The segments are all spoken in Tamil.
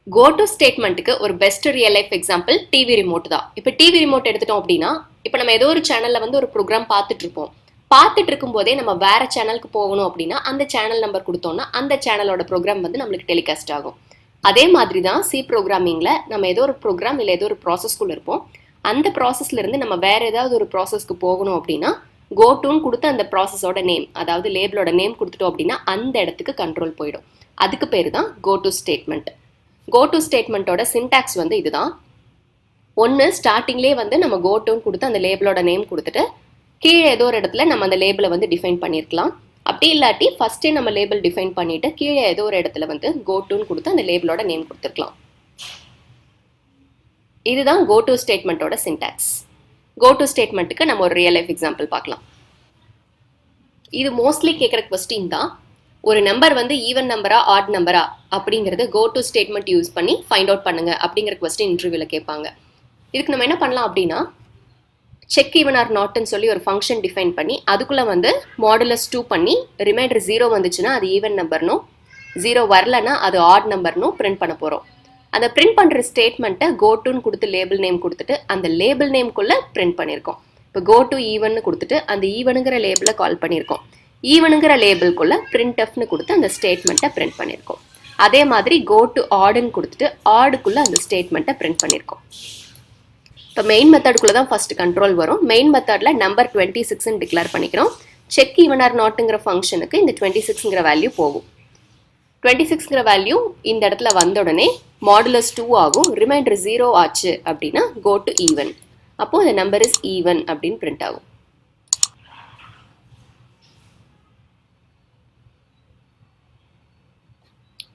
Goto ஸ்டேட்மெண்ட்டுக்கு ஒரு best real life example TV remote தான். இப்போ டிவி ரிமோட் எடுத்துட்டோம் அப்படின்னா, இப்போ நம்ம ஏதோ ஒரு சேனல்ல வந்து ஒரு ப்ரோக்ராம் பார்த்துட்டு இருப்போம். பார்த்துட்டு இருக்கும்போதே நம்ம வேற சேனலுக்கு போகணும் அப்படின்னா அந்த சேனல் நம்பர் கொடுத்தோம்னா அந்த சேனலோட ப்ரோக்ராம் வந்து நம்மளுக்கு டெலிகாஸ்ட் ஆகும். அதே மாதிரி தான் சி ப்ரோக்ராமிங்கில் நம்ம ஏதோ ஒரு ப்ரோக்ராம் இல்லை ஏதோ ஒரு ப்ராசஸ்குள்ளே இருப்போம். அந்த ப்ராசஸ்லேருந்து நம்ம வேற ஏதாவது ஒரு ப்ராசஸ்க்கு போகணும் அப்படின்னா கோட்டுன்னு கொடுத்து அந்த ப்ராசஸோட நேம், அதாவது லேபிளோட நேம் கொடுத்துட்டோம் அப்படின்னா அந்த இடத்துக்கு கண்ட்ரோல் போயிடும். அதுக்கு பேர் தான் கோட்டு ஸ்டேட்மெண்ட். கோட்டு ஸ்டேட்மெண்ட்டோட சின்டாக்ஸ் வந்து இதுதான். ஒன்று ஸ்டார்டிங்லேயே வந்து நம்ம கோட்டுன்னு கொடுத்து அந்த லேபிளோட நேம் கொடுத்துட்டு கீழே ஏதோ ஒரு இடத்துல நம்ம அந்த லேபிளை வந்து டிஃபைன் பண்ணியிருக்கலாம். அப்படி இல்லாட்டி ஃபர்ஸ்டே நம்ம லேபிள் டிஃபைன் பண்ணிட்டு கீழே ஏதோ ஒரு இடத்துல வந்து கோட்டுன்னு கொடுத்து அந்த லேபிளோட நேம் கொடுத்துருக்கலாம். இதுதான் கோட்டு ஸ்டேட்மெண்ட்டோட சின்டாக்ஸ். கோட்டு ஸ்டேட்மெண்ட்டுக்கு நம்ம ஒரு ரியல் லைஃப் எக்ஸாம்பிள் பார்க்கலாம். இது மோஸ்ட்லி கேட்குற கொஸ்டின் தான். ஒரு நம்பர் வந்து ஈவன் நம்பரா ஆட் நம்பரா அப்படிங்கிறது கோட்டு ஸ்டேட்மெண்ட் யூஸ் பண்ணி ஃபைண்ட் அவுட் பண்ணுங்க அப்படிங்கிற கொஸ்டின் இன்டர்வியூவில் கேட்பாங்க. இதுக்கு நம்ம என்ன பண்ணலாம் அப்படின்னா, செக் ஈவன் ஆர் நாட்னு சொல்லி ஒரு ஃபங்க்ஷன் டிஃபைன் பண்ணி அதுக்குள்ளே வந்து மாடுலஸ் 2 பண்ணி ரிமைண்டர் 0 வந்துச்சுன்னா அது ஈவன் நம்பர்னும், 0 வரலன்னா அது ஆட் நம்பர்னும் பிரிண்ட் பண்ண போகிறோம். அந்த பிரிண்ட் பண்ணுற ஸ்டேட்மெண்ட்டை கோட்டுன்னு கொடுத்து லேபிள் நேம் கொடுத்துட்டு அந்த லேபிள் நேம்குள்ளே பிரிண்ட் பண்ணியிருக்கோம். இப்போ கோட்டு ஈவன்னு கொடுத்துட்டு அந்த ஈவனுங்கிற லேபிளை கால் பண்ணியிருக்கோம். ஈவனுங்கிற லேபிள்குள்ளே printfன்னு கொடுத்து அந்த ஸ்டேட்மெண்ட்டை பிரிண்ட் பண்ணியிருக்கோம். அதே மாதிரி கோட்டு ஆடுன்னு கொடுத்துட்டு ஆடுக்குள்ளே அந்த ஸ்டேட்மெண்ட்டை பிரிண்ட் பண்ணியிருக்கோம். இப்போ மெயின் மெத்தடுக்குள்ளே தான் ஃபர்ஸ்ட் கண்ட்ரோல் வரும். மெயின் மெத்தடில் நம்பர் 26ன்னு டிக்ளேர் பண்ணிக்கிறோம். செக் ஈவன் ஆர் நாட்டுங்கிற ஃபங்க்ஷனுக்கு இந்த 26ங்கிற வேல்யூ போகும். 26ங்கிற வேல்யூ இந்த இடத்துல வந்த உடனே மாடுலஸ் 2 ஆகும். ரிமைண்டர் 0 ஆச்சு அப்படின்னா கோட்டு ஈவன். அப்போது இந்த நம்பர் இஸ் ஈவன் அப்படின்னு பிரிண்ட் ஆகும்.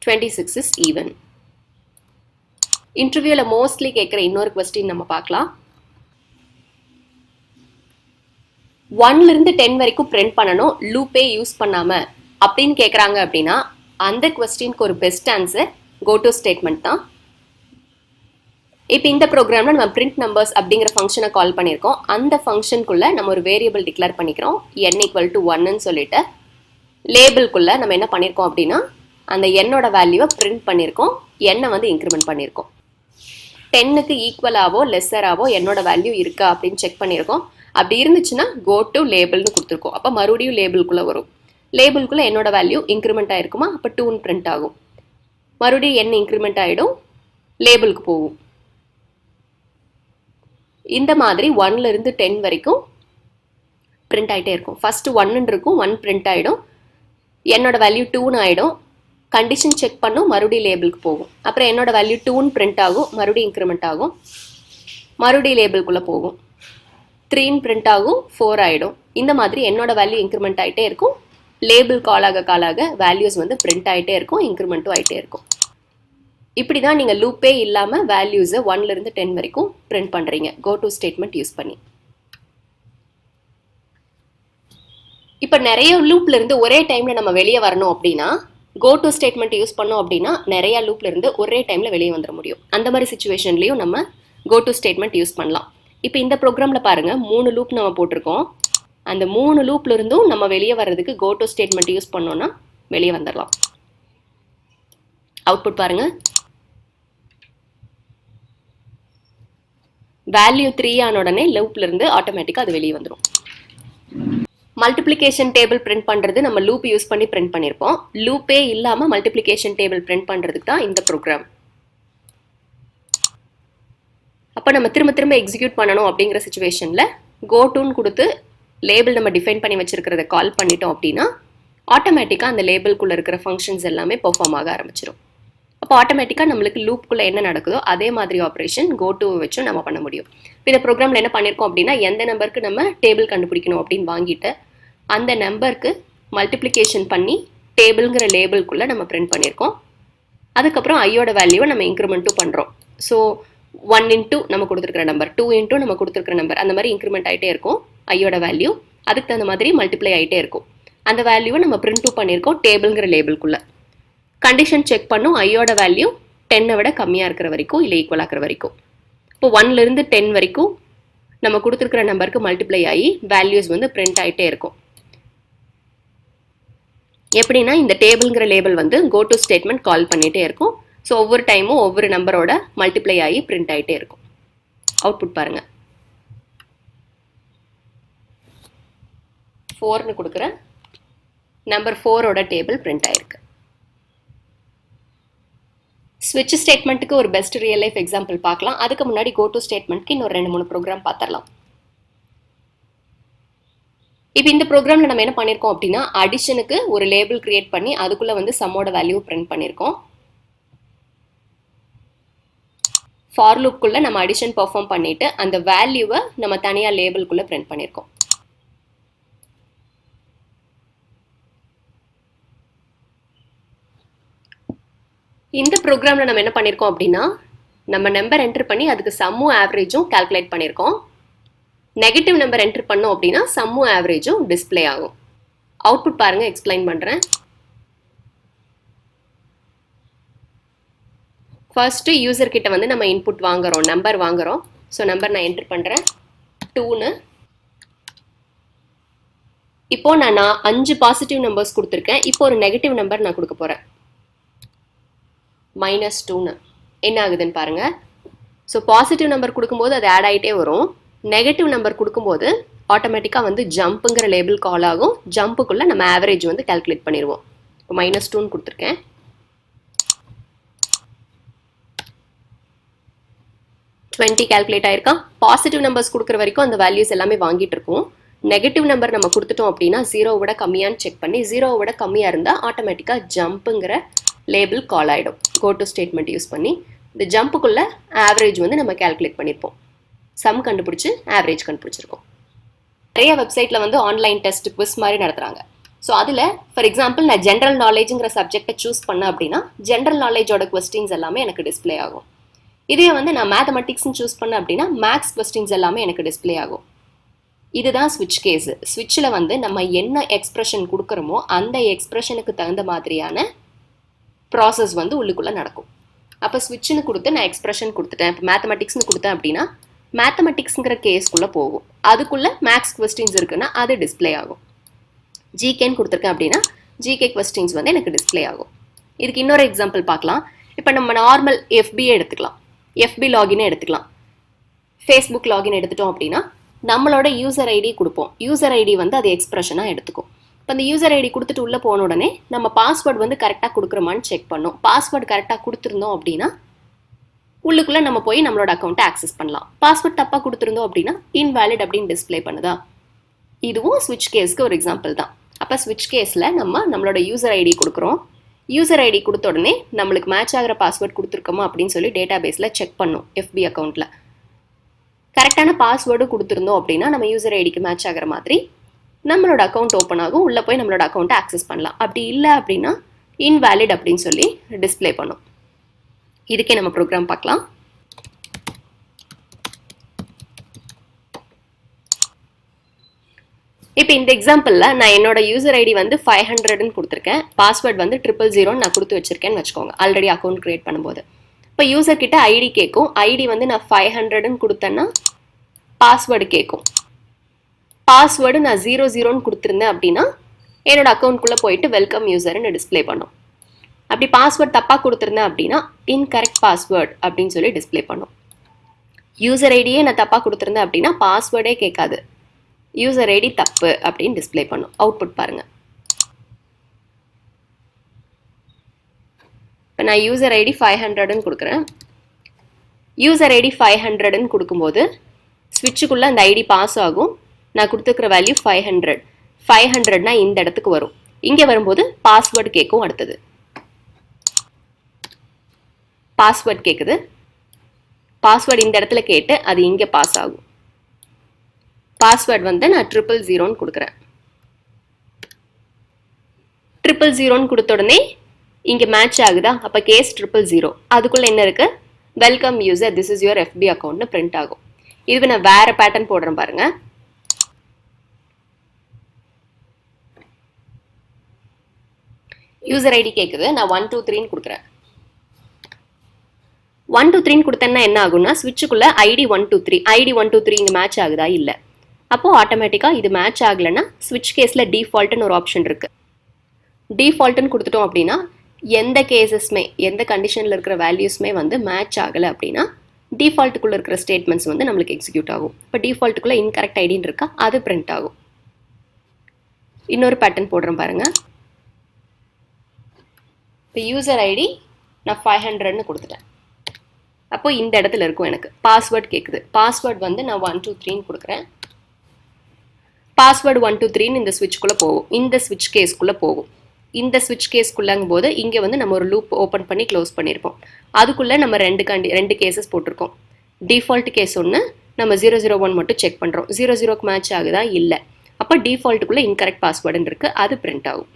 is even. இன்டர்வியூல மோஸ்ட்லி கேட்குற இன்னொரு கொஸ்டின் நம்ம பார்க்கலாம். 1ல இருந்து 10 வரைக்கும் பிரிண்ட் பண்ணணும் லூப்பே யூஸ் பண்ணாம அப்படின்னு கேட்குறாங்க அப்படின்னா அந்த கொஸ்டினுக்கு ஒரு பெஸ்ட் ஆன்சர் கோட்டு ஸ்டேட்மெண்ட் தான். இப்போ இந்த ப்ரோக்ராமில் நம்ம பிரிண்ட் நம்பர்ஸ் அப்படிங்கிற ஃபங்க்ஷனை கால் பண்ணியிருக்கோம். அந்த ஃபங்க்ஷனுக்குள்ளே நம்ம ஒரு வேரியபிள் டிக்ளேர் பண்ணிக்கிறோம் n = 1ன்னு சொல்லிட்டு. லேபிள்குள்ளே நம்ம என்ன பண்ணியிருக்கோம் அப்படின்னா அந்த என்னோட வேல்யூவை பிரிண்ட் பண்ணியிருக்கோம். என்னை வந்து இன்க்ரிமெண்ட் பண்ணியிருக்கோம். 10க்கு ஈக்குவலாவோ லெஸ்ஸராவோ என்னோட வேல்யூ இருக்கா அப்படின்னு செக் பண்ணியிருக்கோம். அப்படி இருந்துச்சுன்னா கோ டு லேபிள்னு கொடுத்துருக்கோம். அப்போ மறுபடியும் லேபிள்குள்ளே வரும். லேபிள்குள்ளே என்னோட வேல்யூ இன்க்ரிமெண்ட் ஆகிருக்குமா, அப்போ 2ன்னு பிரிண்ட் ஆகும். மறுபடியும் என்ன இன்க்ரிமெண்ட் ஆகிடும், லேபிளுக்கு போகும். இந்த மாதிரி 1ல இருந்து 10 வரைக்கும் பிரிண்ட் ஆகிட்டே இருக்கும். ஃபஸ்ட்டு 1ன்னு இருக்கும், 1 பிரிண்ட் ஆகிடும். என்னோட வேல்யூ 2ன்னு ஆகிடும். கண்டிஷன் செக் பண்ணும், மறுபடியும் லேபிளுக்கு போகும். அப்புறம் என்னோட வேல்யூ 2ன்னு பிரிண்ட் ஆகும், மறுபடியும் இன்க்ரிமெண்ட் ஆகும், மறுபடியும் லேபிள்குள்ளே போகும். 3ன்னு பிரிண்ட் ஆகும், 4 ஆகிடும். இந்த மாதிரி என்னோட வேல்யூ இன்க்ரிமெண்ட் ஆகிட்டே இருக்கும். லேபிள் காலாக வேல்யூஸ் வந்து பிரிண்ட் ஆகிட்டே இருக்கும், இன்க்ரிமெண்ட்டும் ஆகிட்டே இருக்கும். இப்படி தான் நீங்கள் லூப்பே இல்லாமல் வேல்யூஸை 1ல இருந்து 10 வரைக்கும் பிரிண்ட் பண்ணுறீங்க கோட்டு ஸ்டேட்மெண்ட் யூஸ் பண்ணி. இப்போ நிறைய லூப்ல இருந்து ஒரே டைமில் நம்ம வெளியே வரணும் அப்படின்னா கோட்டு ஸ்டேட்மெண்ட் யூஸ் பண்ணோம் அப்படின்னா நிறைய லூப்ல இருந்து ஒரே டைமில் வெளியே வந்துட முடியும். அந்த மாதிரி சுச்சுவேஷன்லையும் நம்ம கோட்டு ஸ்டேட்மெண்ட் யூஸ் பண்ணலாம். இப்போ இந்த ப்ரோக்ராமில் பாருங்கள் 3 லூப் நம்ம போட்டிருக்கோம். அந்த 3 லூப்ல இருந்தும் நம்ம வெளியே வர்றதுக்கு கோட்டு ஸ்டேட்மெண்ட் யூஸ் பண்ணோன்னா வெளியே வந்துடலாம். அவுட்புட் பாருங்கள். வேல்யூ 3 ஆன உடனே லூப்ல இருந்து ஆட்டோமேட்டிக்காக அது வெளியே வந்துடும். மல்டிப்ளிகேஷன் டேபிள் பிரிண்ட் பண்ணுறது நம்ம லூப் யூஸ் பண்ணி பிரிண்ட் பண்ணியிருப்போம். லூப்பே இல்லாமல் மல்டிப்ளிகேஷன் டேபிள் பிரிண்ட் பண்ணுறதுக்கு தான் இந்த ப்ரோக்ராம். அப்போ நம்ம திரும்ப திரும்ப எக்ஸிக்யூட் பண்ணணும் அப்படிங்கிற சுச்சுவேஷனில் கோட்டுன்னு கொடுத்து லேபிள் நம்ம டிஃபைன் பண்ணி வச்சுருக்கிறத கால் பண்ணிட்டோம் அப்படின்னா ஆட்டோமேட்டிக்காக அந்த லேபிள்குள்ளே இருக்கிற ஃபங்க்ஷன்ஸ் எல்லாமே பெர்ஃபார்ம் ஆக ஆரம்பிச்சிடும். அப்போ ஆட்டோமேட்டிக்காக நம்மளுக்கு லூப்புக்குள்ளே என்ன நடக்குதோ அதே மாதிரி ஆப்ரேஷன் கோட்டுவை வச்சும் நம்ம பண்ண முடியும். இப்போ இந்த ப்ரோக்ராமில் என்ன பண்ணியிருக்கோம் அப்படின்னா எந்த நம்பருக்கு நம்ம டேபிள் கண்டுபிடிக்கணும் அப்படின்னு வாங்கிட்டு அந்த நம்பருக்கு மல்டிப்ளிகேஷன் பண்ணி டேபிள்ங்கிற லேபிள்குள்ளே நம்ம பிரிண்ட் பண்ணியிருக்கோம். அதுக்கப்புறம் ஐயோட வேல்யூவை நம்ம இன்க்ரிமெண்ட்டும் பண்ணுறோம். ஸோ 1 இன்ட்டு நம்ம கொடுத்துருக்கிற நம்பர், 2 இன்ட்டு நம்ம கொடுத்துருக்கிற நம்பர், அந்த மாதிரி இன்க்ரிமெண்ட் ஆகிட்டே இருக்கும் ஐயோட வேல்யூ. அதுக்கு தகுந்த மாதிரி மல்டிப்ளை ஆகிட்டே இருக்கும். அந்த வேல்யூவை நம்ம பிரிண்ட்டும் பண்ணியிருக்கோம் டேபிள்ங்கிற லேபிள்குள்ளே. கண்டிஷன் செக் பண்ணும் ஐயோட வேல்யூ 10 விட கம்மியாக இருக்கிற வரைக்கும் இல்லை ஈக்குவல் ஆகிற வரைக்கும். இப்போ 1ல இருந்து 10 வரைக்கும் நம்ம கொடுத்துருக்கிற நம்பருக்கு மல்டிப்ளை ஆகி வேல்யூஸ் வந்து பிரிண்ட் ஆகிட்டே இருக்கும். எப்படின்னா இந்த டேபிள்ங்கிற லேபிள் வந்து கோட்டு ஸ்டேட்மெண்ட் கால் பண்ணிகிட்டே இருக்கும். ஸோ ஒவ்வொரு டைமும் ஒவ்வொரு நம்பரோட மல்டிப்ளை ஆகி பிரிண்ட் ஆகிட்டே இருக்கும். அவுட்புட் பாருங்கள். 4ன்னு கொடுக்குறேன். நம்பர் 4ஓட டேபிள் பிரிண்ட் ஆயிருக்கு. ஸ்விட்ச் ஸ்டேட்மெண்ட்டுக்கு ஒரு பெஸ்ட் ரியல் லைஃப் எக்ஸாம்பிள் பார்க்கலாம். அதுக்கு முன்னாடி கோ டு ஸ்டேட்மெண்ட்க்கு இன்னொரு 2-3 ப்ரோக்ராம் பார்த்துடலாம். இப்போ இந்த ப்ரோக்ராமில் நம்ம என்ன பண்ணியிருக்கோம் அப்படின்னா, அடிஷனுக்கு ஒரு லேபிள் கிரியேட் பண்ணி அதுக்குள்ளே வந்து சம்மோட வேல்யூ பிரிண்ட் பண்ணியிருக்கோம். ஃபார் லூப்குள்ளே நம்ம அடிஷன் பெர்ஃபார்ம் பண்ணிவிட்டு அந்த வேல்யூவை நம்ம தனியாக லேபிள்குள்ளே பிரிண்ட் பண்ணியிருக்கோம். இந்த ப்ரோக்ராமில் நம்ம என்ன பண்ணியிருக்கோம் அப்படின்னா, நம்ம நம்பர் என்ட்ரு பண்ணி அதுக்கு சம்மும் ஆவரேஜும் கால்குலேட் பண்ணியிருக்கோம். நெகட்டிவ் நம்பர் என்ட்ரு பண்ணோம் அப்படின்னா சம்மும் ஆவரேஜும் டிஸ்பிளே ஆகும். அவுட்புட் பாருங்கள், எக்ஸ்பிளைன் பண்ணுறேன். ஃபர்ஸ்ட்டு யூசர் கிட்ட வந்து நம்ம இன்புட் வாங்குகிறோம், நம்பர் வாங்குகிறோம். ஸோ நம்பர் நான் என்ட்ரு பண்ணுறேன் 2ன்னு. இப்போது நான் 5 பாசிட்டிவ் நம்பர்ஸ் கொடுத்துருக்கேன். இப்போ ஒரு நெகட்டிவ் நம்பர் நான் கொடுக்க போகிறேன், -2ன்னு. என்ன ஆகுதுன்னு பாருங்கள். ஸோ பாசிட்டிவ் நம்பர் கொடுக்கும்போது அது ஆட் ஆகிட்டே வரும். நெகட்டிவ் நம்பர் கொடுக்கும்போது ஆட்டோமேட்டிக்காக வந்து ஜம்ப்புங்கிற லேபிள் கால் ஆகும். ஜம்ப்புக்குள்ளே நம்ம ஆவரேஜ் வந்து கால்குலேட் பண்ணிடுவோம். இப்போ -2ன்னு கொடுத்துருக்கேன். கால்குலேட் ஆயிருக்கா. பாசிட்டிவ் நம்பர்ஸ் கொடுக்குற வரைக்கும் அந்த வேல்யூஸ் எல்லாமே வாங்கிட்டு இருக்கும். நெகட்டிவ் நம்பர் நம்ம கொடுத்துட்டோம் அப்படின்னா 0 விட கம்மியான்னு செக் பண்ணி 0 விட கம்மியாக இருந்தால் ஆட்டோமேட்டிக்காக ஜம்ப்புங்கிற லேபிள் கால் ஆகிடும். கோ டு ஸ்டேட்மெண்ட் யூஸ் பண்ணி இந்த ஜம்ப்புக்குள்ளே ஆவரேஜ் வந்து நம்ம கால்குலேட் பண்ணியிருப்போம். சம் கண்டுபிடிச்சி ஆவரேஜ் கண்டுபிடிச்சிருக்கோம். நிறைய வெப்சைட்டில் வந்து ஆன்லைன் டெஸ்ட் குவிஸ் மாதிரி நடத்துகிறாங்க. ஸோ அதில் ஃபார் எக்ஸாம்பிள் நான் ஜென்ரல் நாலேஜுங்கிற சப்ஜெக்டை சூஸ் பண்ணேன் அப்படின்னா ஜென்ரல் நாலேஜோட கொஸ்டின்ஸ் எல்லாமே எனக்கு டிஸ்பிளே ஆகும். இதே வந்து நான் மேத்தமெட்டிக்ஸ்னு சூஸ் பண்ணேன் அப்படின்னா மேக்ஸ் கொஸ்டின்ஸ் எல்லாமே எனக்கு டிஸ்பிளே ஆகும். இதுதான் ஸ்விட்ச் கேஸு. ஸ்விட்சில் வந்து நம்ம என்ன எக்ஸ்பிரஷன் கொடுக்குறோமோ அந்த எக்ஸ்பிரஷனுக்கு தகுந்த மாதிரியான ப்ராசஸ் வந்து உள்ளுக்குள்ளே நடக்கும். அப்போ ஸ்விட்ச்னு கொடுத்து நான் எக்ஸ்பிரஷன் கொடுத்துட்டேன். இப்போ மேத்தமெட்டிக்ஸ்னு கொடுத்தேன் அப்படின்னா மேத்தமெட்டிக்ஸுங்கிற கேஸ்க்குள்ளே போகும். அதுக்குள்ளே மேக்ஸ் கொஸ்டின்ஸ் இருக்குன்னா அது டிஸ்பிளே ஆகும். ஜிகேன்னு கொடுத்துருக்கேன் அப்படின்னா ஜிகே கொஸ்டின்ஸ் வந்து எனக்கு டிஸ்பிளே ஆகும். இதுக்கு இன்னொரு எக்ஸாம்பிள் பார்க்கலாம். இப்போ நம்ம நார்மல் எஃபியே எடுத்துக்கலாம், எஃபி லாகினே எடுத்துக்கலாம். ஃபேஸ்புக் லாகின் எடுத்துட்டோம் அப்படின்னா நம்மளோட யூசர் ஐடி கொடுப்போம். யூசர் ஐடி வந்து அது எக்ஸ்பிரஷனாக எடுத்துக்கும். இப்போ அந்த யூசர் ஐடி கொடுத்துட்டு உள்ளே போன உடனே நம்ம பாஸ்வேர்டு வந்து கரெக்டாக கொடுக்குறோமான்னு செக் பண்ணோம். பாஸ்வேர்டு கரெக்டாக கொடுத்துருந்தோம் அப்படின்னா உள்ளுக்குள்ளே நம்ம போய் நம்மளோட அக்கௌண்ட்டை ஆக்சஸ் பண்ணலாம். பாஸ்வேர்ட் தப்பாக கொடுத்துருந்தோம் அப்படின்னா இன்வேலிட் அப்படின்னு டிஸ்பிளே பண்ணுதா. இதுவும் ஸ்விட்ச் கேஸ்க்கு ஒரு எக்ஸாம்பிள் தான். அப்போ ஸ்விட்ச் கேஸில் நம்மளோட யூசர் ஐடி கொடுக்குறோம். யூசர் ஐடி கொடுத்த உடனே நம்மளுக்கு மேட்ச் ஆகிற பாஸ்வேர்ட் கொடுத்துருக்கோமா அப்படின்னு சொல்லி டேட்டா பேஸில் செக் பண்ணோம். எஃபி அக்கௌண்ட்டில் கரெக்டான பாஸ்வேர்டு கொடுத்துருந்தோம் அப்படின்னா நம்ம யூசர் ஐடிக்கு மேட்ச் ஆகிற மாதிரி நம்மளோட அக்கௌண்ட் ஓப்பன் ஆகும். உள்ளே போய் நம்மளோட அக்கௌண்ட்டை ஆக்சஸ் பண்ணலாம். அப்படி இல்லை அப்படின்னா இன்வேலிட் அப்படின்னு சொல்லி டிஸ்பிளே பண்ணும். இதுக்கே நம்ம ப்ரோக்ராம் பார்க்கலாம். இப்போ இந்த எக்ஸாம்பிளில் நான் என்னோட யூசர் ஐடி வந்து 500ன்னு கொடுத்துருக்கேன். பாஸ்வேர்ட் வந்து 000 நான் கொடுத்து வச்சிருக்கேன்னு வச்சுக்கோங்க, ஆல்ரெடி அக்கௌண்ட் கிரியேட் பண்ணும்போது. இப்போ யூசர் கிட்ட ஐடி கேட்கும். ஐடி வந்து நான் 500ன்னு கொடுத்தேன்னா பாஸ்வேர்டு கேட்கும். பாஸ்வேர்டு நான் 00ன்னு கொடுத்துருந்தேன் அப்படின்னா என்னோட அக்கௌண்ட்குள்ளே போயிட்டு வெல்கம் யூசர்னு டிஸ்பிளே பண்ணும். அப்படி பாஸ்வேர்ட் தப்பாக கொடுத்துருந்தேன் அப்படின்னா இன்கரெக்ட் பாஸ்வேர்ட் அப்படின்னு சொல்லி டிஸ்பிளே பண்ணும். யூசர் ஐடியே நான் தப்பாக கொடுத்துருந்தேன் அப்படின்னா பாஸ்வேர்டே கேட்காது, யூசர் ஐடி தப்பு அப்படின்னு டிஸ்பிளே பண்ணும். அவுட்புட் பாருங்கள். இப்போ நான் யூசர் ஐடி 500ன்னு கொடுக்குறேன். யூசர் ஐடி 500ன்னு கொடுக்கும்போது ஸ்விட்சுக்குள்ளே அந்த ஐடி பாஸ் ஆகும். நான் கொடுத்துருக்குற வேல்யூ 500. 500னா இந்த இடத்துக்கு வரும். இங்கே வரும்போது பாஸ்வேர்டு கேட்கும். அடுத்தது பாஸ்வேர்டு கேட்குது. பாஸ்வேர்டு இந்த இடத்துல கேட்டு அது இங்கே பாஸ் ஆகும். பாஸ்வேர்டு வந்து நான் 000ன்னு கொடுக்குறேன். 000ன்னு கொடுத்த உடனே இங்கே மேட்ச் ஆகுதா. அப்போ கேஸ் 000. அதுக்குள்ளே என்ன இருக்குது, welcome user, this is your எஃபி அக்கௌண்ட்னு பிரிண்ட் ஆகும். இதுக்கு நான் வேறு பேட்டர்ன் போடுறேன் பாருங்கள். யூசர் ஐடி கேட்குது. நான் 123ன்னு கொடுக்குறேன். 123ன்னு கொடுத்தேன்னா என்ன ஆகும்னா ஸ்விட்சுக்குள்ளே ஐடி 123 ஐடி 123 இங்கே மேட்ச் ஆகுதா இல்லை. அப்போது ஆட்டோமேட்டிக்காக இது மேட்ச் ஆகலைன்னா ஸ்விட்ச் கேஸில் டிஃபால்ட்டுன்னு ஒரு ஆப்ஷன் இருக்குது. டிஃபால்ட்டுன்னு கொடுத்துட்டோம் அப்படின்னா எந்த கேசஸ்மே எந்த கண்டிஷனில் இருக்கிற வேல்யூஸ்மே வந்து மேட்ச் ஆகலை அப்படின்னா டிஃபால்ட்டுக்குள்ளே இருக்கிற ஸ்டேட்மெண்ட்ஸ் வந்து நம்மளுக்கு எக்ஸிக்யூட் ஆகும். இப்போ டிஃபால்ட்டுக்குள்ளே இன்கரெக்ட் ஐடின்னு இருக்கா, அது பிரிண்ட் ஆகும். இன்னொரு பேட்டர்ன் போடுறேன் பாருங்கள். இப்போ யூசர் ஐடி நான் 500ன்னு கொடுத்துட்டேன். அப்போ இந்த இடத்துல இருக்கும் எனக்கு பாஸ்வேர்ட் கேட்குது. பாஸ்வேர்ட் வந்து நான் 123ன்னு கொடுக்குறேன். பாஸ்வேர்டு 123ன்னு இந்த ஸ்விட்ச்குள்ளே போகும், இந்த ஸ்விட்ச் கேஸ்க்குள்ளே போகும். இந்த ஸ்விட்ச் கேஸ்க்குள்ளங்கும் போது இங்கே வந்து நம்ம ஒரு லூப் ஓப்பன் பண்ணி க்ளோஸ் பண்ணியிருப்போம். அதுக்குள்ளே நம்ம ரெண்டு கேசஸ் போட்டிருக்கோம். டிஃபால்ட் கேஸ் ஒன்று, நம்ம 001 மட்டும் செக் பண்ணுறோம். 00க்கு மேட்ச் ஆகுதா இல்லை. அப்போ டிஃபால்ட்டுக்குள்ளே இன்கரெக்ட் பாஸ்வேர்டுன்னு இருக்குது, அது பிரிண்ட் ஆகும்.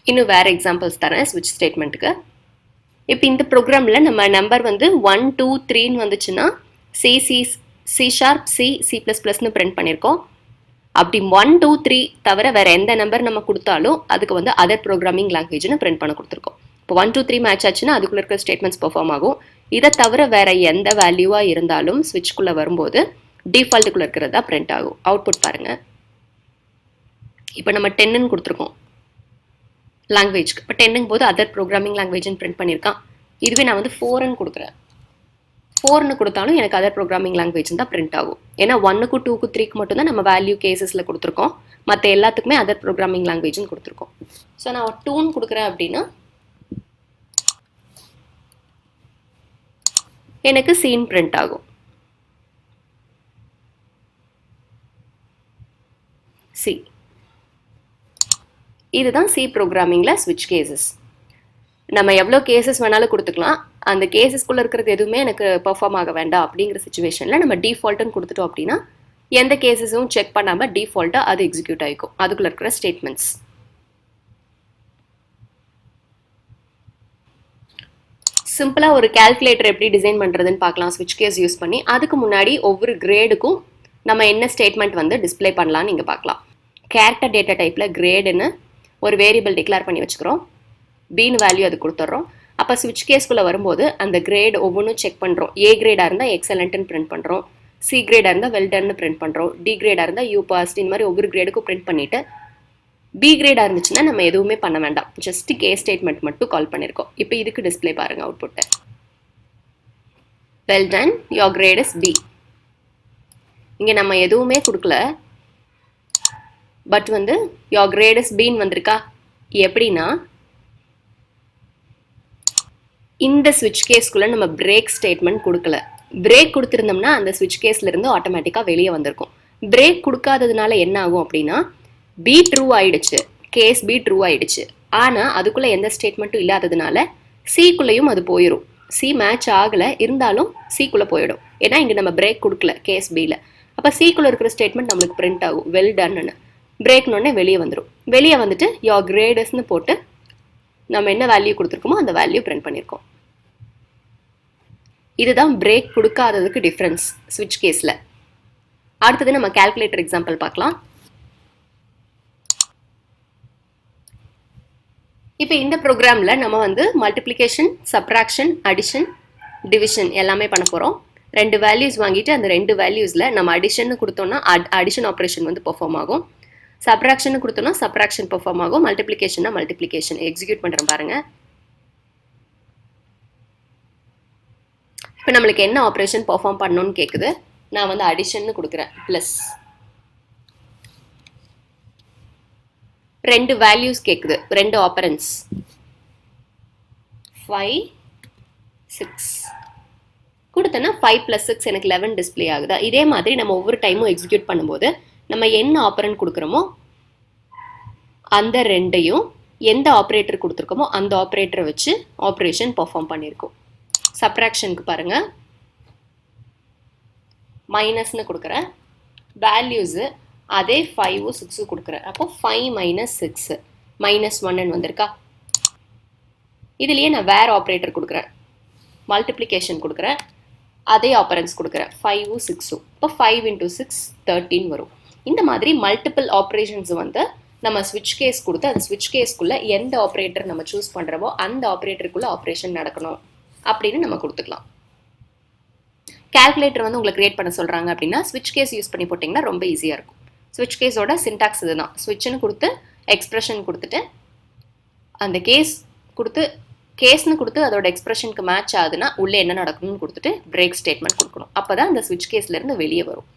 இன்னும் வேறு எக்ஸாம்பிள்ஸ் தரேன் ஸ்விட்ச் ஸ்டேட்மெண்ட்டுக்கு. இப்போ இந்த ப்ரோக்ராமில் நம்ம நம்பர் வந்து 1 2 3ன்னு வந்துச்சுன்னா சி ++ன்னு பிரிண்ட் பண்ணியிருக்கோம். அப்படி 1 2 3 தவிர வேறு எந்த நம்பர் நம்ம கொடுத்தாலும் அதுக்கு வந்து அதர் ப்ரோக்ராமிங் லாங்குவேஜ்னு பிரிண்ட் பண்ண கொடுத்துருக்கோம். இப்போ 1 2 3 மேட்ச் ஆச்சுன்னா அதுக்குள்ளே இருக்கிற ஸ்டேட்மெண்ட்ஸ் பெர்ஃபார்ம் ஆகும். இதை தவிர வேறு எந்த வேல்யூவாக இருந்தாலும் ஸ்விட்ச்குள்ளே வரும்போது டிஃபால்ட்டுக்குள்ளே இருக்கிறதா பிரிண்ட் ஆகும். அவுட்புட் பாருங்கள். இப்போ நம்ம 10ன்னு கொடுத்துருக்கோம் லாங்குவேஜ்க்கு. இப்போ 10ங்கும் போது அதர் ப்ரோக்ராமிங் லாங்குவேஜ்னு பிரிண்ட் பண்ணியிருக்கான். இதுவே நான் வந்து 4ன்னு கொடுக்குறேன். 4ன்னு கொடுத்தாலும் எனக்கு அதர் ப்ரோக்ராமிங் லாங்குவேஜ் தான் பிரிண்ட் ஆகும். ஏன்னா 1க்கு 2க்கு 3க்கு மட்டும் தான் நம்ம வேல்யூ கேசஸில் கொடுத்துருக்கோம். மற்ற எல்லாத்துக்குமே அதர் ப்ரோக்ராமிங் லாங்குவேஜ்னு கொடுத்துருக்கோம். ஸோ நான் 2ன்னு கொடுக்குறேன் அப்படின்னா எனக்கு சீன் பிரிண்ட் ஆகும். சி, இதுதான் சி ப்ரோக்ராமிங்கில் ஸ்விட்ச் கேசஸ். நம்ம எவ்வளோ கேசஸ் வேணாலும் கொடுத்துக்கலாம். அந்த கேசஸ்குள்ளே இருக்கிறது எதுவுமே எனக்கு பெர்ஃபார்ம் ஆக வேண்டாம் அப்படிங்கிற சுச்சுவேஷனில் நம்ம டிஃபால்ட்டுன்னு கொடுத்துட்டோம் அப்படின்னா எந்த கேசஸும் செக் பண்ணாமல் டிஃபால்ட்டாக அது எக்ஸிக்யூட் ஆகிக்கும் அதுக்குள்ளே இருக்கிற ஸ்டேட்மெண்ட்ஸ். சிம்பிளாக ஒரு கால்குலேட்டர் எப்படி டிசைன் பண்ணுறதுன்னு பார்க்கலாம் ஸ்விட்ச் கேஸ் யூஸ் பண்ணி. அதுக்கு முன்னாடி ஒவ்வொரு கிரேடுக்கும் நம்ம என்ன ஸ்டேட்மெண்ட் வந்து டிஸ்பிளே பண்ணலான்னு நீங்கள் பார்க்கலாம். கேரக்டர் டேட்டா டைப்பில் கிரேடுன்னு ஒரு வேரியபிள் டிக்ளேர் பண்ணி வச்சுக்கிறோம். பீன் வேல்யூ அது கொடுத்துட்றோம். அப்போ ஸ்விட்ச் கேஸ்க்குள்ளே வரும்போது அந்த கிரேட் ஒவ்வொன்றும் செக் பண்ணுறோம். ஏ கிரேடாக இருந்தால் எக்ஸலண்ட்டுன்னு பிரிண்ட் பண்ணுறோம். சி கிரேடாக இருந்தால் வெல்டன்னு பிரிண்ட் பண்ணுறோம். டி கிரேடாக இருந்தால் யூ பாஸ்ட். இந்த மாதிரி ஒவ்வொரு கிரேடுக்கும் பிரிண்ட் பண்ணிவிட்டு பி கிரேடாக இருந்துச்சுன்னா நம்ம எதுவுமே பண்ண வேண்டாம், ஜஸ்ட் கே ஸ்டேட்மெண்ட் மட்டும் கால் பண்ணியிருக்கோம். இப்போ இதுக்கு டிஸ்பிளே பாருங்கள் அவுட்புட்டை. Well done, your grade is B. இங்கே நம்ம எதுவுமே கொடுக்கல, பட் வந்து யோர் கிரேட் இஸ் பின்னு வந்திருக்கா. எப்படின்னா இந்த ஸ்விட்ச் கேஸ்க்குள்ளே நம்ம பிரேக் ஸ்டேட்மெண்ட் கொடுக்கல. பிரேக் கொடுத்துருந்தோம்னா அந்த ஸ்விட்ச் கேஸ்லேருந்து ஆட்டோமேட்டிக்காக வெளியே வந்திருக்கும். பிரேக் கொடுக்காததுனால என்ன ஆகும் அப்படின்னா பி ட்ரூ ஆயிடுச்சு, கேஸ் பி ட்ரூ ஆயிடுச்சு. ஆனால் அதுக்குள்ளே எந்த ஸ்டேட்மெண்ட்டும் இல்லாததுனால சிக்குள்ளேயும் அது போயிடும். சி மேட்ச் ஆகலை, இருந்தாலும் சிக்குள்ளே போயிடும். ஏன்னா இங்கே நம்ம பிரேக் கொடுக்கல கேஸ் பியில். அப்போ சிக்குள்ளே இருக்கிற ஸ்டேட்மெண்ட் நம்மளுக்கு பிரிண்ட் ஆகும் வெல் டன்னு. பிரேக்னோடனே வெளியே வந்துடும். வெளியே வந்துட்டு யோர் கிரேடஸ்ன்னு போட்டு நம்ம என்ன வேல்யூ கொடுத்துருக்கோமோ அந்த வேல்யூ பிரிண்ட் பண்ணியிருக்கோம். இதுதான் பிரேக் கொடுக்காததுக்கு டிஃப்ரென்ஸ் ஸ்விட்ச் கேஸில். அடுத்தது நம்ம கால்குலேட்டர் எக்ஸாம்பிள் பார்க்கலாம். இப்போ இந்த ப்ரோக்ராமில் நம்ம வந்து மல்டிப்ளிகேஷன், சப்ராக்ஷன், அடிஷன், டிவிஷன் எல்லாமே பண்ண போகிறோம். 2 வேல்யூஸ் வாங்கிட்டு அந்த 2 வேல்யூஸில் நம்ம அடிஷன் கொடுத்தோம்னா அடிஷன் ஆப்ரேஷன் வந்து பெர்ஃபார்ம் ஆகும். சப்ராக்ஷன் கொடுத்தோம்னா சப்ராக்ஷன் பெர்ஃபார்ம் ஆகும். மல்டிப்ளிகேஷன்னா மல்டிப்ளிகேஷன். எக்ஸிக்யூட் பண்ணுறேன் பாருங்கள். இப்போ நம்மளுக்கு என்ன ஆப்ரேஷன் பெர்ஃபார்ம் பண்ணணும்னு கேட்குது. நான் வந்து அடிஷன்னு கொடுக்குறேன். ப்ளஸ் 2 வேல்யூஸ் கேட்குது, 2 ஆப்பரன்ஸ் 5 6 கொடுத்தேன்னா 5 + 6 எனக்கு 11 டிஸ்பிளே ஆகுதா. இதே மாதிரி நம்ம ஒவ்வொரு டைமும் எக்ஸிக்யூட் பண்ணும்போது நம்ம என்ன ஆப்பரண்ட் கொடுக்குறோமோ அந்த 2ஐயும் எந்த ஆப்ரேட்டர் கொடுத்துருக்கோமோ அந்த ஆப்ரேட்டரை வச்சு ஆப்ரேஷன் பெர்ஃபார்ம் பண்ணியிருக்கோம். சப்ராக்ஷனுக்கு பாருங்கள், மைனஸ்ன்னு கொடுக்குறேன். வேல்யூஸு அதே 5 6 கொடுக்குறேன். அப்போ 5 - 6 -1 வந்திருக்கா. இதுலேயே நான் வேறு ஆப்ரேட்டர் கொடுக்குறேன். மல்டிப்ளிகேஷன் கொடுக்குறேன், அதே ஆப்பரன்ஸ் கொடுக்குறேன் 5 6. இப்போ 5 × 6 13 வரும். இந்த மாதிரி மல்டிபிள் ஆப்ரேஷன்ஸ் வந்து நம்ம ஸ்விட்ச் கேஸ் கொடுத்து அந்த ஸ்விட்ச் கேஸ்க்குள்ளே எந்த ஆப்ரேட்டர் நம்ம சூஸ் பண்ணுறோமோ அந்த ஆப்ரேட்டருக்குள்ளே ஆப்ரேஷன் நடக்கணும் அப்படின்னு நம்ம கொடுத்துக்கலாம். கால்குலேட்டர் வந்து உங்களுக்கு கிரியேட் பண்ண சொல்கிறாங்க அப்படின்னா ஸ்விட்ச் கேஸ் யூஸ் பண்ணி போட்டிங்கன்னா ரொம்ப ஈஸியாக இருக்கும். ஸ்விட்ச் கேஸோட சின்டாக்ஸ் இதுதான். ஸ்விட்ச்னு கொடுத்து எக்ஸ்பிரஷன் கொடுத்துட்டு அந்த கேஸ்னு கொடுத்து அதோட எக்ஸ்பிரஷனுக்கு மேட்ச் ஆகுதுன்னா உள்ளே என்ன நடக்கணும்னு கொடுத்துட்டு பிரேக் ஸ்டேட்மெண்ட் கொடுக்கணும். அப்போ தான் அந்த ஸ்விட்ச் கேஸ்லேருந்து வெளியே வரும்.